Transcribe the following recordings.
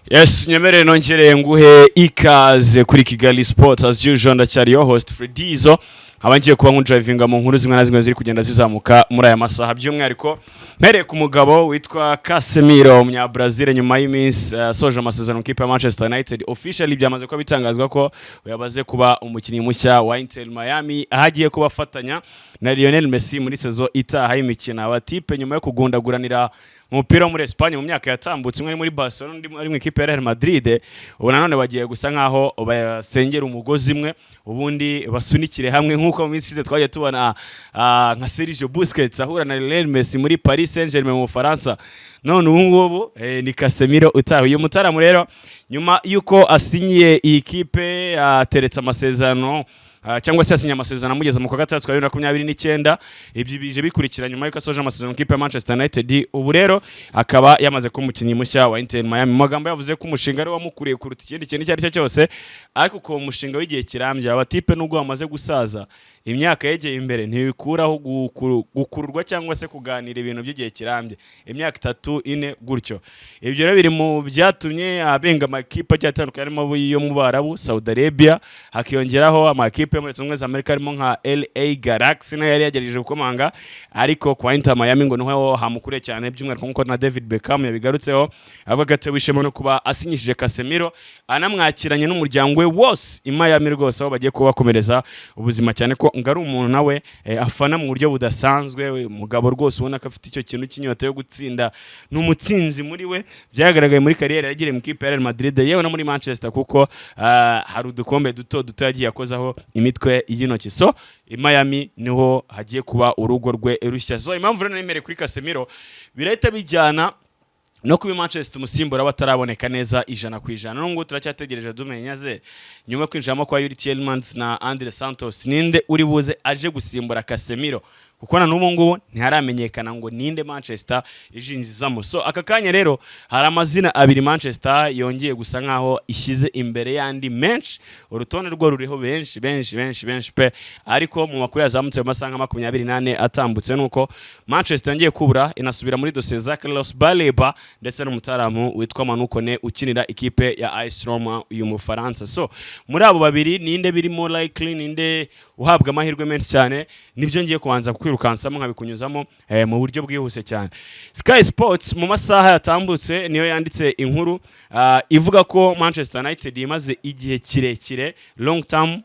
Yes, nyemere nongere nguhe ikaze kuri Kigali Sport as usual ndacyari yo host Fredizo abangiye kuba nk'udrivinga mu nkuru zimwe na zimwe ziri kugenda zizamuka muri aya masaha by'umwihariko mpereye ku mugabo witwa Casemiro umunya Brazil nyuma y'iminsi soje amasezerano mu kipe ya Manchester United officially byamaze ko bitangazwa ko yabaze kuba umukinnyi mushya wa Inter Miami ahagiye kubafatanya na Lionel Messi muri saison itaha y'imikino abatipe nyuma yo kugundaguranira umupira muri Espagne mu myaka yatambutse umwe muri Barcelona ndi muri ikipe ya Real Madrid ubu nanone bagiye gusa nkaho basengera umugozi imwe ubundi basunikire hamwe nkuko mu minsi isize twagiye tubona nka Sergio Busquets ahura na Lionel Messi muri Paris Saint-Germain mu Faransa none ubu ngubu ni Casemiro utaha uyu mutaramu rero nyuma yuko asinyiye iyi kipe ateretse amasezerano cyangwa se asinya amasezerano mugeze mu kwa gatatu 2029 ibyo bije bikurikira nyuma yuko asoje amasezerano kipe ya Manchester United ubu rero akaba yamaze ko umukinnyi mushya wa Inter Miami magambo yavuze ko umushinga ari wamukuriye kuruta ikindi kintu cyari cyo cyose ariko ko umushinga w'igihe kirambye abatipe nubwo bamaze gusaza imyaka yegeye imbere ntibikuraho gukururwa cyangwa se kuganira ibintu by'igihe kirambye imyaka 3-4 gutyo ibyo rero biri mu byatumye abenga amakipe cyatandukanye arimo yo mu Barabu Saudi Arabia hakiyongeraho amakipe muri Zunze za Amerika arimo nka LA Galaxy na yari yagerageje gukomanga ariko kwa Inter Miami ngo niho hamukure cyane by'umwihariko nkuko na David Beckham yabigarutseho avuga ati wishemo no kuba asinyishije Casemiro anamwakiranye n'umuryango we wose i Miami rwose aho bagiye kuba bakomereza ubuzima cyane ko ngari umuntu nawe afana mu buryo budasanzwe umugabo rwose ubona ko afite icyo kintu cy'inyota yo gutsinda n'umutsinzi muri we byagaragaye muri kariyeri yagiriye mu kipe ya Real Madrid yewe no muri Manchester kuko hari udukombe duto yagiye akozaho imitwe y'intoki so i Miami niho hagiye kuba urugo rwe rushya so impamvu rero nemere kuri Casemiro birahita bijyana no kuba Manchester umusimbura bataraboneka neza 100% nubwo turacyategereje dumenya ze nyuma kwinjiramo kwa Yuri Tielemans na Andre Santos ninde uri buze aje gusimbura Casemiro kuko na n'ubu ngubu ntiharamenyekana ngo ninde Manchester ijinjizamo so aka kanya rero hari amazina abiri Manchester yongeye gusa nkaho ishyize imbere yandi menshi urutonde rwo ruriho benshi pe ariko mu makuru yazamutse mu masaha 28 atambutse nuko Manchester yongeye kubura inasubira muri dosiye za Baleba ndetse n'umutaramu witwa Kone ukinira ikipe ya AS Roma uyu mu Faransa so muri abo babiri ninde birimo likely ninde uhabwa amahirwe menshi cyane nibyo ngiye kubanza kwirukansamo nkabikunyuzamo mu buryo bwihuse cyane Sky Sports mu masaha yatambutse niyo yanditse inkuru ivuga ko Manchester United imaze igihe kirekire long term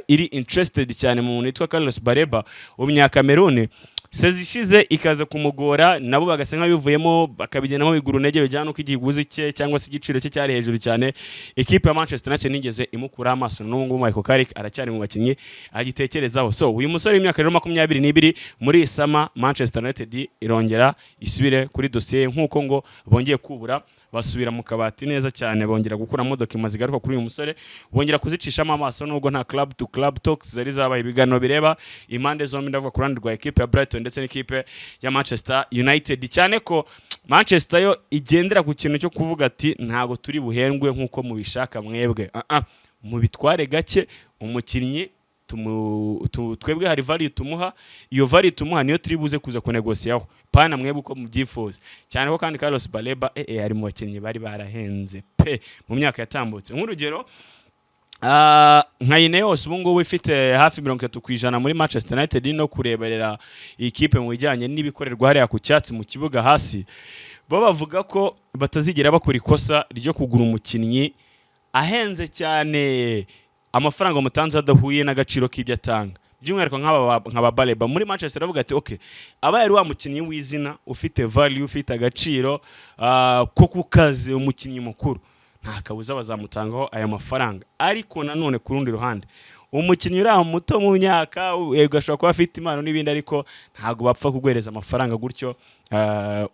iri interested cyane mu muntu witwa Baleba umunyakameruni sezishize ikaza kumugora nabo bagasenga bivuyemo bakabigenamo biguru ntege bijyana uko igiguzi cye cyangwa se igiciro cye cyari hejuru cyane equipe ya Manchester United nigeze imukura amaso n'ubwo Michael Carrick aracyari mu bakinnyi agitekerezaho so uyu musore w'imyaka 22 muri sama Manchester United irongera isubire kuri dossier nkuko ngo bongeye kubura basubira mu kabati neza cyane bongera gukura dokima zigaruka kuri uyu musore bongera kuzicishamo amaso nubwo nta club to club talks zari zabaye ibiganiro bireba impande zombi ndavuga ku ruhande rwa equipe ya Brighton ndetse n'ikipe ya Manchester United cyane ko Manchester yo igendera ku kintu cyo kuvuga ati ntago turi buhendwe nkuko mubishaka mwebwe mu bitware gake umukinnyi twebwe hari value tumuha iyo value tumuha niyo turi buze kuza kunegosiyaho pana mwebwe uko mubyifuza cyane ko kandi Carlos Baleba ari mu bakinnyi bari barahenze pe mu myaka yatambutse nk'urugero nka Ineos ubu ngubu ifite hafi 30% muri Manchester United no kureberera ikipe mu bijyanye n'ibikorerwa hariya ku cyatsi mu kibuga hasi bo bavuga ko batazigera bakora ikosa ryo kugura umukinnyi ahenze cyane amafaranga mutanze adahuye n'agaciro k'ibyo atanga by'umwihariko nk'aba Baleba muri Manchester avuga ati okay aba yari wa mukinnyi w'izina ufite value ufite agaciro ko kukaze umukinnyi mukuru nta kabuza bazamutangaho aya mafaranga ariko nanone ku rundi ruhande umukinnyi uri muto mu myaka ugashobora kuba afite impano n'ibindi ariko ntago bapfa kugwereza amafaranga gutyo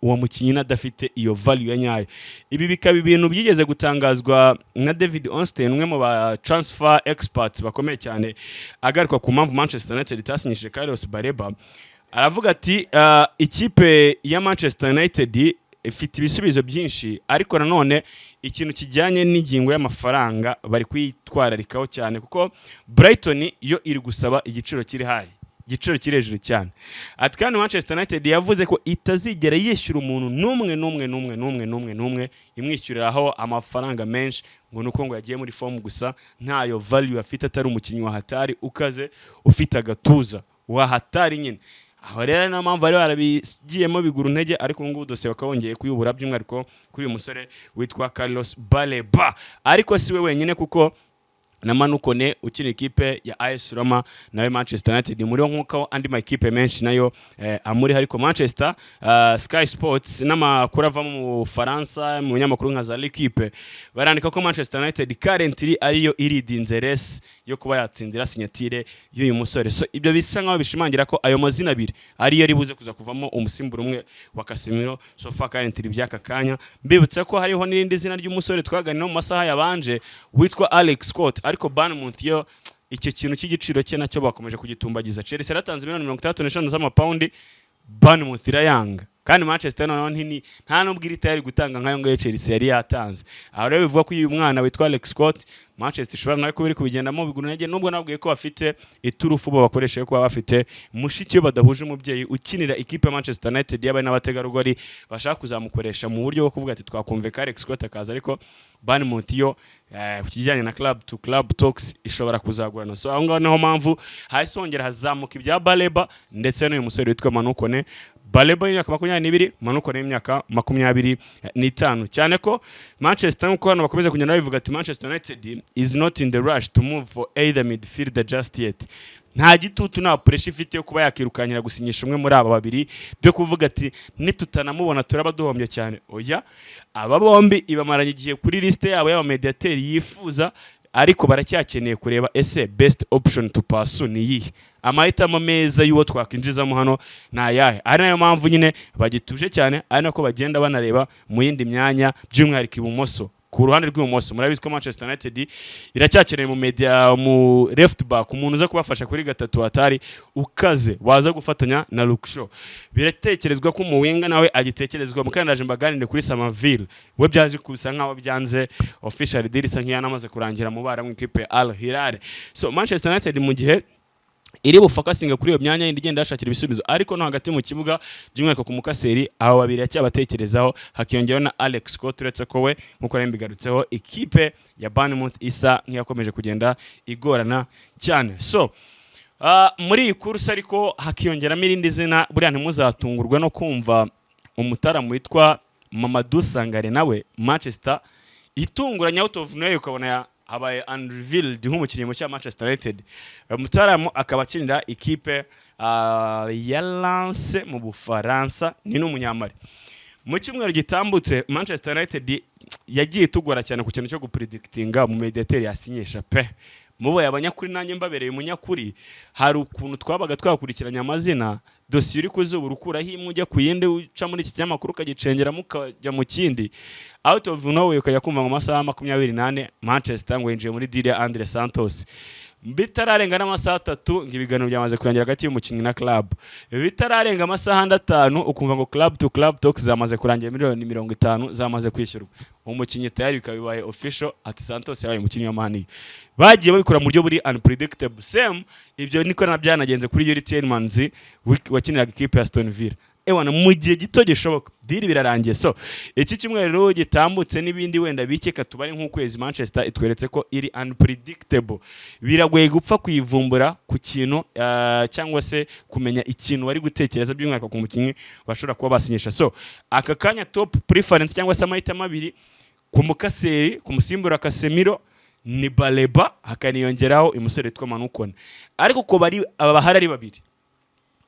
uwo mukinnyi nadafite iyo value ya nyayo ibi bikaba ibintu byigeze gutangazwa na David Onstein umwe mu ba transfer experts bakomeye cyane agaruka ku mpamvu Manchester United itasinyishije Carlos Baleba aravuga ati ikipe ya Manchester United ifite ibisubizo byinshi ariko nanone ikintu kijyanye n'ingingo y'amafaranga bari kwitwararikaho cyane kuko Brighton yo iri gusaba igiciro kiri hayi igiciro kirejuru cyane. Ati kandi Manchester United yavuze ko itazigera yishyura umuntu n'umwe imwishyuriraho amafaranga menshi ngo nuko ngo yagiye muri form gusa ntayo value afite atari umukinnyi wa hatari ukaze ufite agatuza wa hatari nyine. Aho rero na mpamvu bari barabigiyemo biguru ntege ariko ngubu dose bakabongeye kuyubura by'umwihariko kuri uyu musore witwa Carlos Baleba. Ariko siwe wenyine kuko na Kone ukina ikipe ya AS Roma nawe Manchester United muri nkuko andi makipe menshi nayo amuri hariko Manchester Sky Sports n'amakuru ava mu Faransa mu nyamakuru nka za L'Equipe barandika ko Manchester United currently ariyo iridinze race yo kuba yatsindira signatire y'uyu musore. So ibyo bisa nkaho bishimangira ko ayo mazina abiri ariyo ari buze kuza kuvamo umusimbura umwe wa Casemiro so far currently byaka kanya. Mbibutse ko hariho n'irindi zina ry'umusore twaganira mu masaha yabanje witwa Alex Scott ariko Umwanzuro icyo kintu cy'igiciro cye nacyo bakomeje kugitumbagiza. Chelsea yaratanze $35 z'amapaundi Umwanzuro yanga kandi Manchester noneho nta nubwo iri tayari gutanga nkayo ngo Chelsea yari yatanze. Aho rero bivuga ko uyu mwana witwa Alex Scott Manchester ishobora nayo kubiri kubigendamo biguru ntege nubwo nabwiye ko bafite iturufu bo bakoresha ko bafite mushiki we badahuje umubyeyi ukinira ikipe Manchester United yabaye n'abategarugori bashaka kuzamukoresha mu buryo bwo kuvuga ati twakumve ka Alex Scott akaza ariko Umwanzuro kujyanye na club to club talks ishobora kuzagurana. So aho ngaho naho mpamvu hasongera hazamuka ibya Baleba ndetse n'uyu musore witwa Kone. Baleba y'imyaka 22 Kone y'imyaka 25 cyane ko Manchester nuko hano bakomeza kugenda bivuga ati Manchester United is not in the rush to move for either midfielder just yet. Nta gitutu nta pressure ifite yo kuba yakirukanyira gusinyisha umwe muri aba babiri byo kuvuga ati nitutanamubona turaba duhombye cyane. Oya aba bombi ibamaranye igihe kuri liste yabo y'aba mediateur yifuza ariko baracyakeneye kureba ese best option to pursue ni yihe amahitamo meza y'uwo twakinjizamo hano na yahe. Ari nayo mpamvu nyine bagituje cyane ari nako bagenda banareba mu yindi myanya by'umwihariko ibumoso. Ku ruhande rw'ibumoso murabizi ko Manchester United iracyakeneye mu media mu left back umuntu uza kubafasha kuri gatatu hatari ukaze waza gufatanya na Lukshaw. Biratekerezwa ko mu winga nawe agitekerezwa mukandaje mbaganire kuri Samaville we byaje kusa nkaho byanze official deal isa nkiyanamaze kurangira mu bara mu ikipe Al Hilal. So Manchester United mu gihe iri bufakasinga kuri iyo myanya yindi igenda yashakira ibisubizo ariko no hagati mu kibuga by'umwihariko ku mukaseri aho babiri yacyabatekerezaho hakiyongeraho na Alex Scott uretse ko we nkuko rembigarutseho ikipe ya Bournemouth isa nkiyakomeje kugenda igorana cyane. So muri iyi kursa ariko hakiyongeramo irindi zina buriya ntimuzatungurwa no kumva umutaramu witwa Sangare nawe Manchester itunguranya out of nowhere ukabona abaye unrevealed nk'umukinnyi mu cya Manchester United. Mutaramu akaba akinira ikipe ya Lens mu Bufaransa ni n'umunyamari. Mu cyumweru gitambutse Manchester United yagiye tugora cyane ku kintu cyo gupredictinga mu mediateur yasinyisha pe muboye abanyakuri nanjye mbabereye umunyakuri hari ukuntu twabaga twakurikiranya amazina dosiye uri kuzuba urukuraho imwe ujya ku yindi uca muri iki kinyamakuru ukagicengera mukajya mu kindi out of nowhere ukajya kumva mu masaha 28 Manchester ngo yinjiye muri deal ya Andre Santos. Bitararenga n'amasaha 3 ngibiganiro byamaze kurangira hagati y'umukinnyi na club. Bitararenga amasaha 5 ukumva ngo club to club talks zamaze kurangira $50 zamaze kwishyurwa. Umukinnyi tayari bikabibaye official ati Santos yabaye umukinnyi wa Man. Bagiye babikora mu buryo buri unpredictable. Same ibyo niko nabyanagenze kuri Yuri Tielemans wakiniraga ikipe ya Aston Villa. Ewana mu gihe gito gishoboka diri birarangiye. So iki cyumweru gitambutse n'ibindi wenda bikeka tubari nk'ukwezi Manchester itweretse ko iri unpredictable. Biragoye gupfa kuyivumbura ku kintu cyangwa se kumenya ikintu wari gutekereza by'umwaka ku mukinnyi bashobora kuba basinyisha. So aka kanya top preference cyangwa se amahitamo abiri ku mukaseri ku musimbura Casemiro ni Baleba hakaniyongeraho umusore witwa Kone. Ariko ko bari abahari ari babiri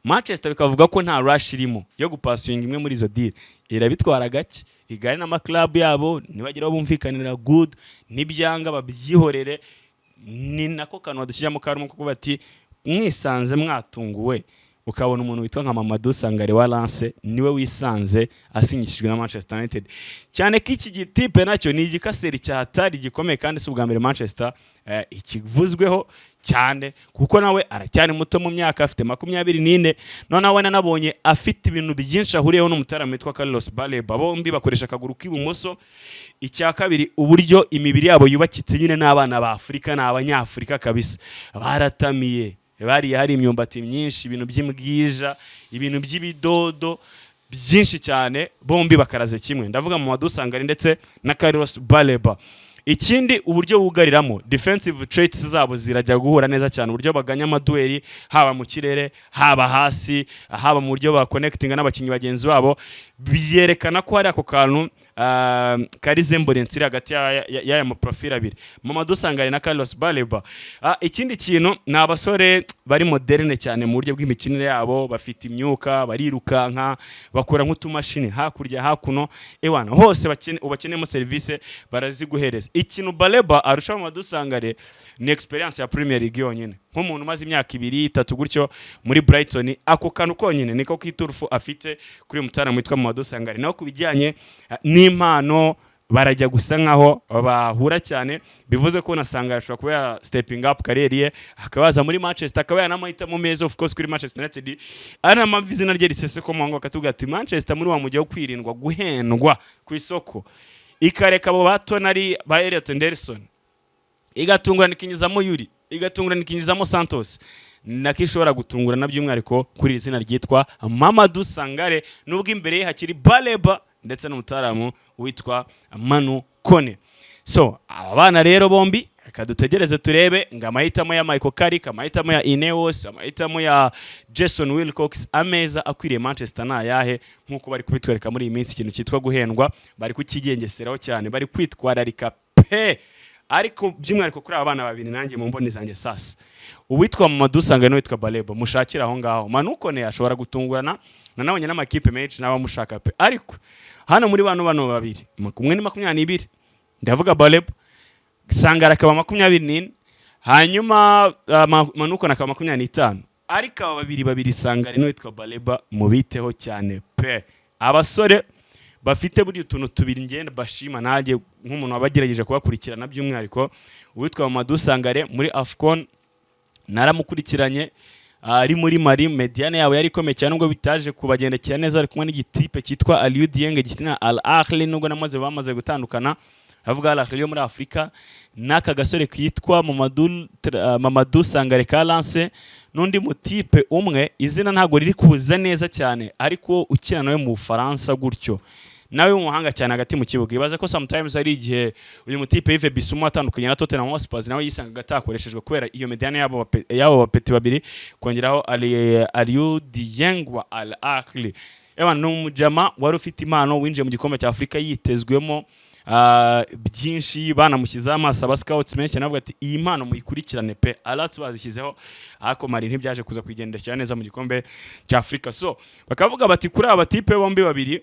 Manchester bikavuga ko nta rush irimo yo gupassinga imwe muri izo deal irabitwara gake igari n'ama club yabo nibagira bumvikanira good nibyanga babyihorere ni nako kanwa dushyiramo karumo kuko bati mwisanze mwatunguwe ukabona umuntu witwa nka Sangare wa Lens niwe wisanze asinyishijwe na Manchester United cyane ko iki gitipe nacyo ni igikaseri cyatari gikomeye kandi si ubwa mbere Manchester ikivuzweho cyane kuko nawe aracyari muto mu myaka afite 24 none we nanabonye afite ibintu byinshi ahuriyeho n'umutaramu witwa Carlos Baleba bombi bakoresha akaguru k'ibumoso. Icya kabiri uburyo imibiri yabo yubakitse nyine n'abana ba Afrika n'abanyafrika kabisa baratamiye bari hari imyumbati myinshi, ibintu by'imbwija, ibintu by'ibidodo byinshi cyane, bombi bakaraze kimwe. Ndavuga mu Sangare ndetse na Carlos Baleba. Ikindi uburyo bugariramo defensive traits zabo zirajya guhura neza cyane, uburyo baganya amadueli haba mu kirere haba hasi haba mu buryo ba connectinga n'abakinnyi bagenzi babo, byerekana ko hari ako kantu kari semblance iri hagati y'aya maprofil abiri, Sangare na Carlos Baleba. Ikindi kintu ni abasore bari moderne cyane mu buryo bw'imikinire yabo, bafite imyuka, barirukanka, bakora nk'utumashini hakurya hakuno, ewana hose ubakenemo service baraziguhereza. Ikintu Baleba arusha Sangare ni experience ya Premier League yonyine, nk'umuntu umaze imyaka 2-3 gutyo muri Brighton, ako kantu konyine niko kiturufu afite kuri mutana mwitwa Sangare. Naho kubijyanye n'impano barajya gusa nkaho bahura cyane, bivuze ko Sangare ashobora kuba stepping up career ye, akabaza muri Manchester, akaba yanamahita mu meza of course kuri Manchester United. Ari amavizina rye risese ko mwango akatuga ati Manchester muri wa mujye wo kwirindwa guhendwa ku isoko, ikareka abo batonari ba Elliot Anderson, igatungurana ikinyizamo Yuri, igatungurana ikinyizamo Santos, nakishobora gutungura na by'umwariko kuri izina ryitwa Sangare, nubwo imbere hakiri Baleba ndetse n'umutaramu witwa Kone. So abana rero bombi kadutegereze turebe ngo amahitamo ya Michael Carrick, amahitamo ya Ineos, amahitamo ya Jason Wilcox ameza akwiriye Manchester na yahe, nkuko bari kubitwereka muri iyi minsi. Ikintu cyitwa guhendwa bari kukigengeseraho cyane, bari kwitwararika pe. Ariko by'umwariko kuri abana babiri nanjye mu mboni zanjye sasa, uwitwa Sangare n'uwitwa Baleba mushakira aho ngaho. Kone ashobora gutungurana nanabonye n'amakipe menshi n'abamushaka pe, ariko hano muri bano babiri kumwe ni 22, ndavuga Baleba, Sangare akaba 24, hanyuma Kone akaba 25, ariko aba babiri Sangare n'uwitwa Baleba mubiteho cyane pe. Abasore bafite buri utuntu tubiri ngenda bashima naje nk'umuntu wabagerageje kubakurikirana by'umwariko, uwitwa Sangare muri Afcon naramukurikiranye, ari muri Mali, mediane yabo yari ikomeye cyane, nubwo bitaje kubagendekera neza, ari kumwe n'igitipe cyitwa Ugiye gitina Al Ahly, nubwo bamaze gutandukana. Avuga Al Ahly yo muri Afrika, n'aka gasore kwitwa Sangare ka Lance, n'undi mutipe umwe izina ntago riri kuza neza cyane, ariko ukina nawe mu Bufaransa gutyo, nawe umuhanga cyane hagati mu kibuga. Ibaza ko sometimes ari igihe uyu mutipe Yves Bissouma atandukanye na Tottenham Hotspur, nawe yisanga gatakoreshejwe kubera iyo mediane yabo bapeti babiri, kongeraho Ugiye wa Al Ahly. N'umujama wari ufite impano, winjiye mu gikombe cya Afrika yitezwemo byinshi, banamushyize amaso aba scouts menshi, navuga ati iyi mpano muyikurikirane pe. Alats bazishyizeho, ariko Mali ntibyaje kuza kwigendera neza mu gikombe cya Afrika. So bakavuga bati kuri aba tipe bombi babiri,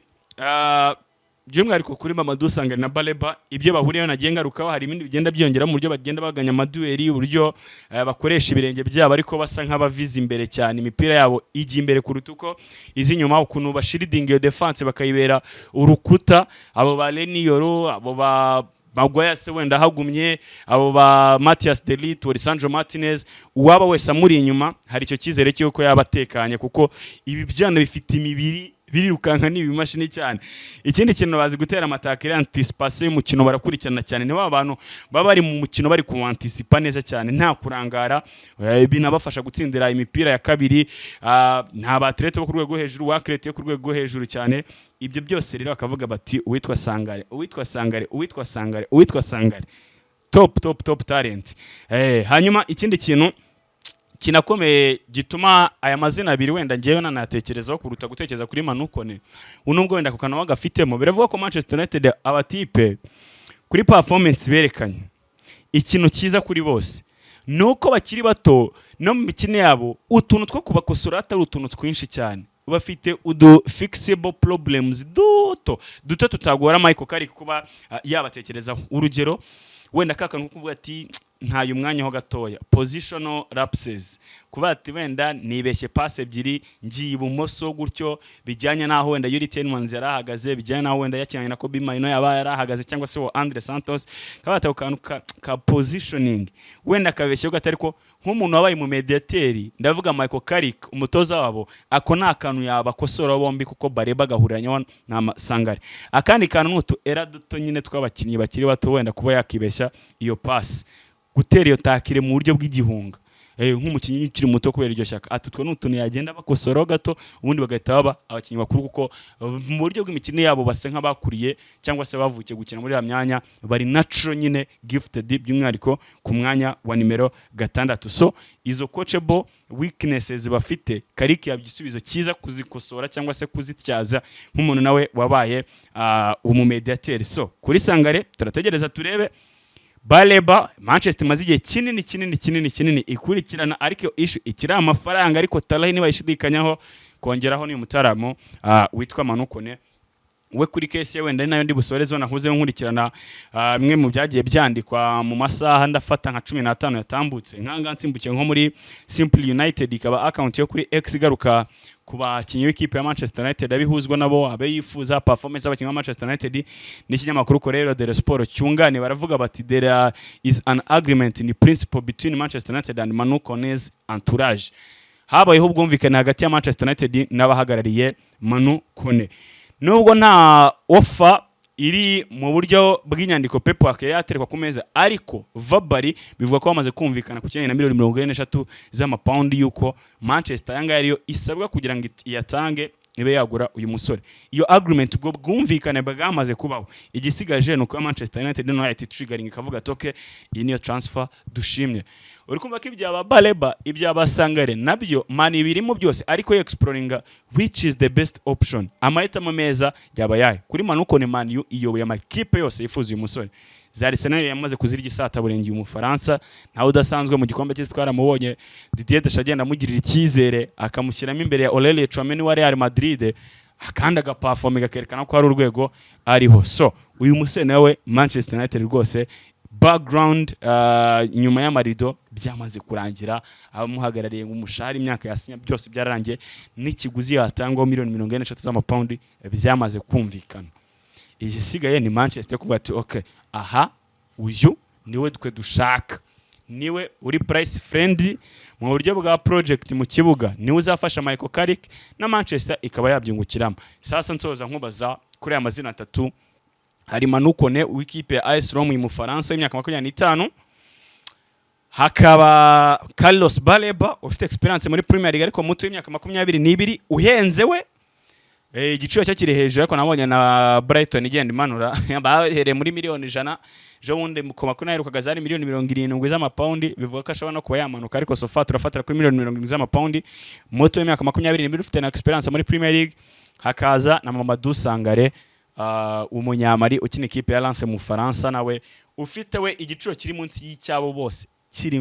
by'umwariko kuri Sangare na Baleba, ibyo bahuriyeho nagiye ngarukaho, hari ibindi bigenda byongera mu buryo bagenda baganya amadueli, uburyo bakoresha ibirenge byabo ariko basa nk'abaviza imbere cyane, imipira yabo ijya imbere kuruta uko izi nyuma, ukuntu bashiridinga iyo defense bakayibera urukuta. Abo ba Lenioro, abo ba Maguire se wenda hagumye, abo ba Matthias de Ligt, Lisandro Martinez, uwaba wese amuri inyuma hari icyo kizere cy'uko yabatekanye, kuko ibi byana bifite imibiri birirukanka n'ibimashini cyane. Ikindi kintu bazi gutera amataka, anticipation y'umukino barakurikirana cyane, ni abantu baba bari mu mukino bari kuanticipa neza cyane, nta kurangara, binabafasha gutsindira imipira ya kabiri. Nta batlete bo ku rwego hejuru, wakrete yo ku rwego hejuru cyane. Ibyo byose rero bakavuga bati uwitwa Sangare top talent. Hanyuma ikindi kintu kinakomeye gituma aya mazina abiri wenda ngewe nanatekerezaho kuruta gutekereza kuri Kone, unubwo wenda kukana wagafitemo, biravuga ko Manchester United abatipe kuri performance berekanye ikintu cyiza kuri bose, nuko bakiri bato no mu mikino yabo utuntu two kubakosora atari utuntu twinshi cyane, bafite fixable problems duto tutagora Michael Carrick kuba yabatekerezaho. Urugero wenda kakantu kuvuga ati ntayo umwanya ho gatoya, positional lapses, kuba ati wenda nibeshye pass ebyiri ngiye ibumoso gutyo, bijyanye naho wenda Yuri Tielemans yarahagaze, bijyanye naho wenda yakinanye na Kobe Maino yaba yarahagaze, cyangwa se Andre Santos, kaba atakantu ka positioning wenda kabeshye gatari ko nk'umuntu wabaye mu mediateri, ndavuga Michael Carrick umutoza wabo, ako nakantu yabakosora bombi, kuko Baleba gahuranye na Sangare. Akandi kantu n'utu era duto nyine twabakinnyi bakiri bato, wenda kuba yakibeshya iyo pass, gutera iyo takire mu buryo bw'igihunga. nk'umukinnyi ukiri muto kubera iryo shyaka atutwa n'utuntu yagenda bakosora gato ubundi bagahita baba abakinnyi bakuru kuko mu buryo bw'imikino yabo base nk'abakuriye cyangwa se bavukiye gukina muri ya myanya bari natural nyine gifted by'umwihariko ku mwanya wa nimero 6 so izo coachable weaknesses bafite Kariki yabigisubizo cyiza kuzikosora cyangwa se kuzityaza nk'umuntu nawe wabaye umumediateur so kuri Sangare turategereza turebe Baleba Manchester mazigiye kinini ikurikirana ariko issue ikira amafaranga ariko Talahi niba ishidikanyaho kongeraho ni umutaramo witwa Kone we kuri case wenda nayo ndi busorezo nahuze nkurikirana bimwe mu byagiye byandikwa mu masaha ndafata nka 15 yatambutse nkanga nsimbukiye nko muri Simple United ikaba account yo kuri X garuka ku bakinyi w'ikipe ya Manchester United abihuzwa nabo abe yifuza performance y'abakinyi ba Manchester United n'ikinyamakuru Corriere dello Sport cyungane baravuga bati there is an agreement in principle between Manchester United and Kone's entourage habayeho ubwumvikane hagati ya Manchester United n'abahagarariye Kone nubwo nta offer iri mu buryo bw'inyandiko paperwork yaterekwa ku meza ariko verbally bivuga ko bamaze kumvikana ku cyanya na $43 z'amapaundi yuko Manchester yanga yariyo isabwa kugira ngo iyatange ibe yagura uyu musore iyo agreement ubwo bwumvikane bwamaze kubaho igisigaje nuko Manchester United no yahita triggering ikavuga toke iyi niyo transfer dushimye uri kumva ko ibyaba Baleba ibyaba Sangare nabyo mani birimo byose ariko exploring which is the best option amahitamo meza yaba yayo kuri Kone Man iyoboye amakipe yose yifuza uyu musore zari Arsenal yamaze kuzirya isata burengeye umufaransa ntawe udasanzwe mu gikombe cy'itwara mubonye Didier Deschamps agenda amugirira icyizere akamushyiramo imbere ya Aurelien Tchouameni wa Real Madrid akanda agaperform gakerekana ko ari urwego ariho so uyu musore nawe Manchester United rwose background inyuma y'amarido byamaze kurangira abamuhagarariye umushahara imyaka yasinya byose byararangiye n'ikiguzi yatangwa $43 z'amapaundi byamaze kumvikana igisigaye ni Manchester kuvuga ati okay aha uyu niwe twe dushaka niwe uri price friendly mu buryo bwa project mu kibuga niwe uzafasha Michael Carrick na Manchester ikaba yabyungukiramo sasa nsoza nkubaza kuri aya mazina 3 hari Kone w'ikipe ya AS Roma mu Faransa y'imyaka 25 hakaba Carlos Baleba ufite experience muri Premier League ariko muto y'imyaka 22 uhenze we igiciro cyo kiri hejuru ariko nabonye na Brighton igenda imanura bahereye muri $100,000 jo wundi mu makuna yarukaga zari $70,000 z'amapaundi bivuga ko ashobora no kuba yamanuka ariko sofa turafatira kuri $70,000 z'amapaundi moto y'imyaka 22 ufite na experience muri Premier League hakaza na Mamadou Sangare umunyamari ukina ikipe ya Lens mu Faransa nawe ufite we igiciro kiri munsi y'icyabo bose kiri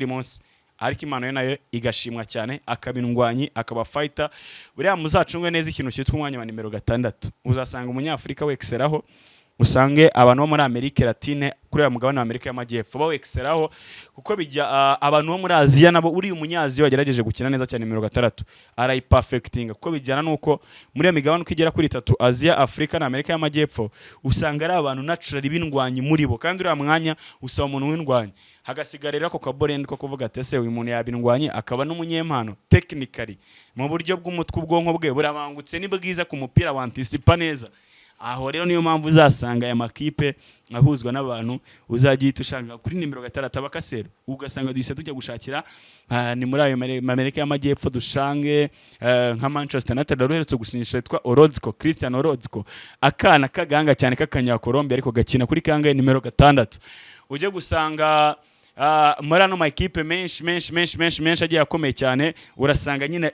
munsi ariko imano ye nayo igashimwa cyane akabindwanyi akaba fighter buriya muzacungwe neza ikintu cyitwa umwanya wa nimero 6 uzasanga umunyafrika wexeraho usange abantu bo muri Amerika Latine kuri ya mugabane wa Amerika y'Amajyepfo bawexeraho kuko bijya abantu bo muri Aziya nabo uri umunyazi wagerageje gukina neza cyane nimero 6 arayi perfecting kuko bijyana nuko muri migabane ukigera kuri 3 Aziya Afrika na Amerika y'Amajyepfo usanga ari abantu naturally bindwanyi muri bo kandi uri mwanya usaba umuntu windwanyi hagasigarira ko kaborend ko kuvuga ati ese uyu muntu yabindwanyi akaba n'umunyempano technically mu buryo bw'umutwe ubwonko bwe burabangutse ni bwiza ku mupira wa anticipa neza aho rero niyo mpamvu uzasanga aya makipe ahuzwa n'abantu uzagiye ushanga kuri nimero 6 abakasero ugasanga duhise tujya gushakira ni muri ayo Amerika y'Amajyepfo dushange nka Manchester United ruherutse gusinyisha yitwa Orozco Christian Orozco akana kaganga cyane kakanya Colombia ariko gakina kuri kangahe nimero 6 uje gusanga muri ano makipe menshi agiye akomeye cyane urasanga nyine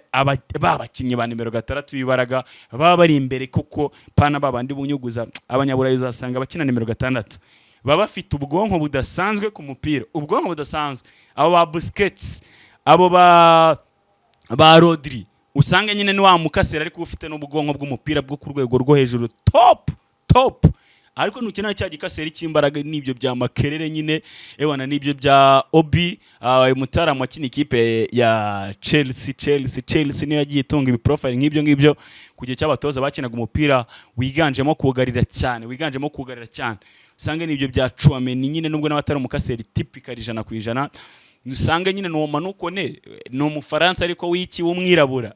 babakinyi ba nimero 6 bibaraga baba bari imbere kuko pana babandi bunyuguza abanyaburayi uzasanga bakina nimero 6 baba bafite ubwonko budasanzwe ku mupira ubwonko budasanzwe abo ba Busquets abo ba Rodri usanga nyine ni wa mukasera ariko ufite n'ubwonko bw'umupira bwo ku rwego rwo hejuru top ariko nukina cya gikaseri cy'imbaraga nibyo bya Makerere nyine ewana nibyo bya Obi mutara mu kini kipe ya Chelsea niyo yagiye itunga ibi profile nk'ibyo kujye cy'abatoza bakinaga umupira wiganjemo kugarira cyane usange nibyo bya Tchouameni nyine nubwo n'abatari umukaseri typical 100% usanga nyine no Kone no umufaransa ariko wiki w'umwirabura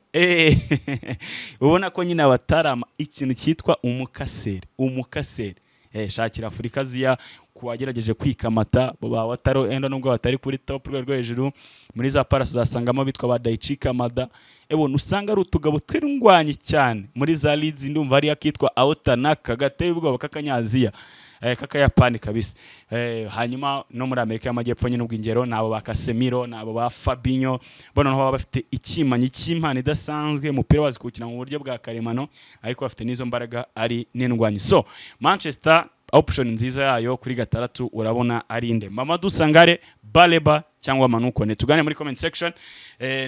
ubona ko nyine abatarama ikintu cyitwa umukaseri shakira Afurika Aziya kuwagerageje kwikamata bo bataro enda nubwo batari kuri top rwo hejuru muri za Paras uzasangamo bitwa ba Daichi Kamada usanga ari utugabo twirungwanye cyane muri za Leeds ndumva ari akitwa Aotanaka gateye ubwoba kakanyaziya kakayapani kabisa hanyuma no muri Amerika y'Amajyepfo nyine ubwingero nabo ba Casemiro nabo ba Fabinho bono no bafite ikimanyi cy'impano idasanzwe umupira wazi kukina mu buryo bwa karemano ariko bafite nizo mbaraga ari n'indwanyi so Manchester option nziza yayo kuri gatandatu urabona ari inde Mamadou Sangare Baleba cyangwa Kone tugane muri comment section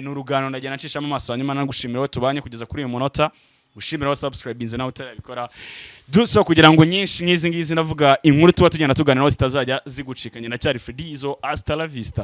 n'urugano ndagena nacishamo amaso hanyuma nagushimira tubanye kugeza kuri uyu munota ushimira wa subscribe inze nawe utarabikora duso kugira ngo nyinshi nkizi navuga inkuru tuba tugenda tuganiraho zitazajya zigucikanye na cyari Fredizo hasta la vista.